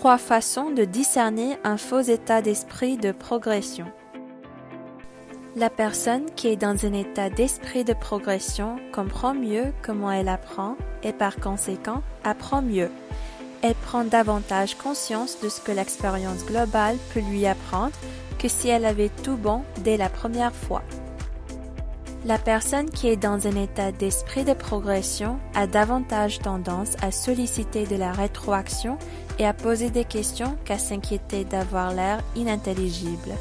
3 façons de discerner un faux état d'esprit de progression. La personne qui est dans un état d'esprit de progression comprend mieux comment elle apprend et par conséquent apprend mieux. Elle prend davantage conscience de ce que l'expérience globale peut lui apprendre que si elle avait tout bon dès la première fois. La personne qui est dans un état d'esprit de progression a davantage tendance à solliciter de la rétroaction et à poser des questions qu'à s'inquiéter d'avoir l'air inintelligible.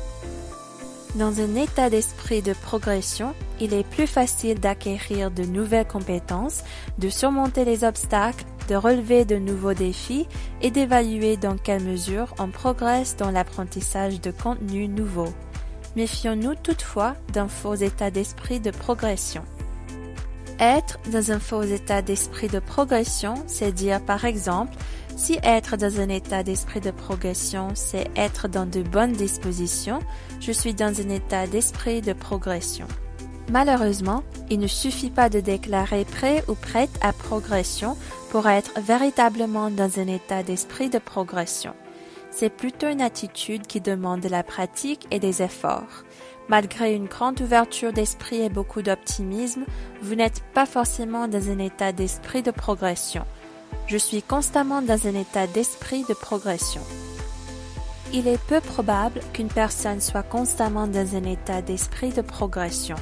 Dans un état d'esprit de progression, il est plus facile d'acquérir de nouvelles compétences, de surmonter les obstacles, de relever de nouveaux défis et d'évaluer dans quelle mesure on progresse dans l'apprentissage de contenus nouveaux. Méfions-nous toutefois d'un faux état d'esprit de progression. Être dans un faux état d'esprit de progression, c'est dire par exemple, si être dans un état d'esprit de progression, c'est être dans de bonnes dispositions, je suis dans un état d'esprit de progression. Malheureusement, il ne suffit pas de déclarer prêt ou prête à progression pour être véritablement dans un état d'esprit de progression. C'est plutôt une attitude qui demande de la pratique et des efforts. Malgré une grande ouverture d'esprit et beaucoup d'optimisme, vous n'êtes pas forcément dans un état d'esprit de progression. Je suis constamment dans un état d'esprit de progression. Il est peu probable qu'une personne soit constamment dans un état d'esprit de progression.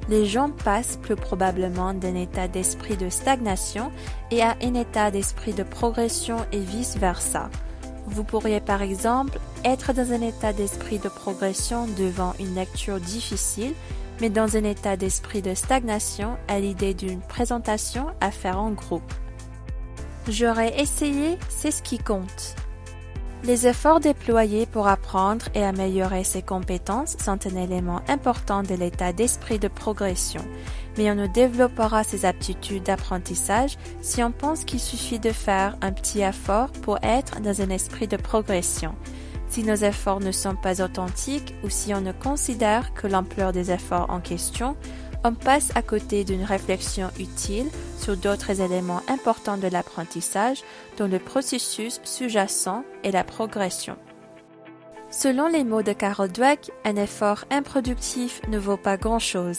Les gens passent plus probablement d'un état d'esprit de stagnation et à un état d'esprit de progression et vice-versa. Vous pourriez par exemple être dans un état d'esprit de progression devant une lecture difficile, mais dans un état d'esprit de stagnation à l'idée d'une présentation à faire en groupe. J'aurais essayé, c'est ce qui compte. Les efforts déployés pour apprendre et améliorer ses compétences sont un élément important de l'état d'esprit de progression, mais on ne développera ses aptitudes d'apprentissage si on pense qu'il suffit de faire un petit effort pour être dans un esprit de progression. Si nos efforts ne sont pas authentiques ou si on ne considère que l'ampleur des efforts en question, on passe à côté d'une réflexion utile sur d'autres éléments importants de l'apprentissage dont le processus sous-jacent est la progression. Selon les mots de Carol Dweck, un effort improductif ne vaut pas grand-chose.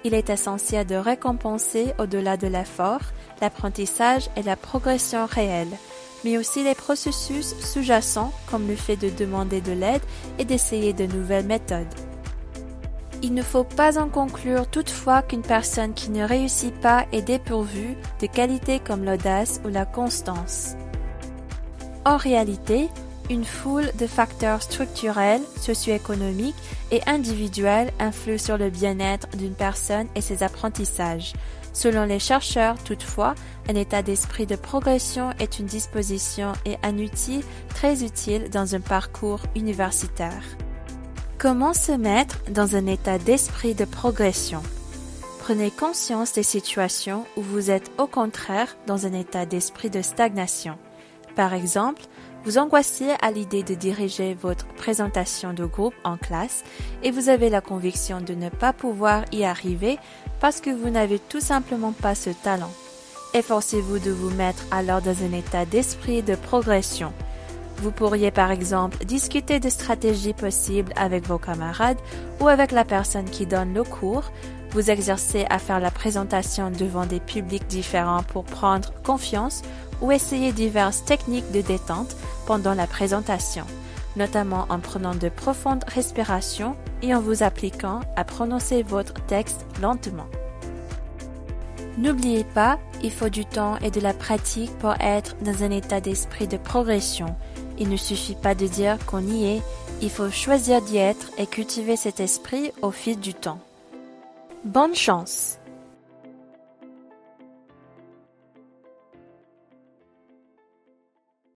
Il est essentiel de récompenser au-delà de l'effort, l'apprentissage et la progression réelle, mais aussi les processus sous-jacents comme le fait de demander de l'aide et d'essayer de nouvelles méthodes. Il ne faut pas en conclure toutefois qu'une personne qui ne réussit pas est dépourvue de qualités comme l'audace ou la constance. En réalité, une foule de facteurs structurels, socio-économiques et individuels influent sur le bien-être d'une personne et ses apprentissages. Selon les chercheurs, toutefois, un état d'esprit de progression est une disposition et un outil très utile dans un parcours universitaire. Comment se mettre dans un état d'esprit de progression? Prenez conscience des situations où vous êtes au contraire dans un état d'esprit de stagnation. Par exemple, vous angoissez à l'idée de diriger votre présentation de groupe en classe et vous avez la conviction de ne pas pouvoir y arriver parce que vous n'avez tout simplement pas ce talent. Efforcez-vous de vous mettre alors dans un état d'esprit de progression. Vous pourriez par exemple discuter de stratégies possibles avec vos camarades ou avec la personne qui donne le cours, vous exercer à faire la présentation devant des publics différents pour prendre confiance ou essayer diverses techniques de détente pendant la présentation, notamment en prenant de profondes respirations et en vous appliquant à prononcer votre texte lentement. N'oubliez pas, il faut du temps et de la pratique pour être dans un état d'esprit de progression. Il ne suffit pas de dire qu'on y est, il faut choisir d'y être et cultiver cet esprit au fil du temps. Bonne chance!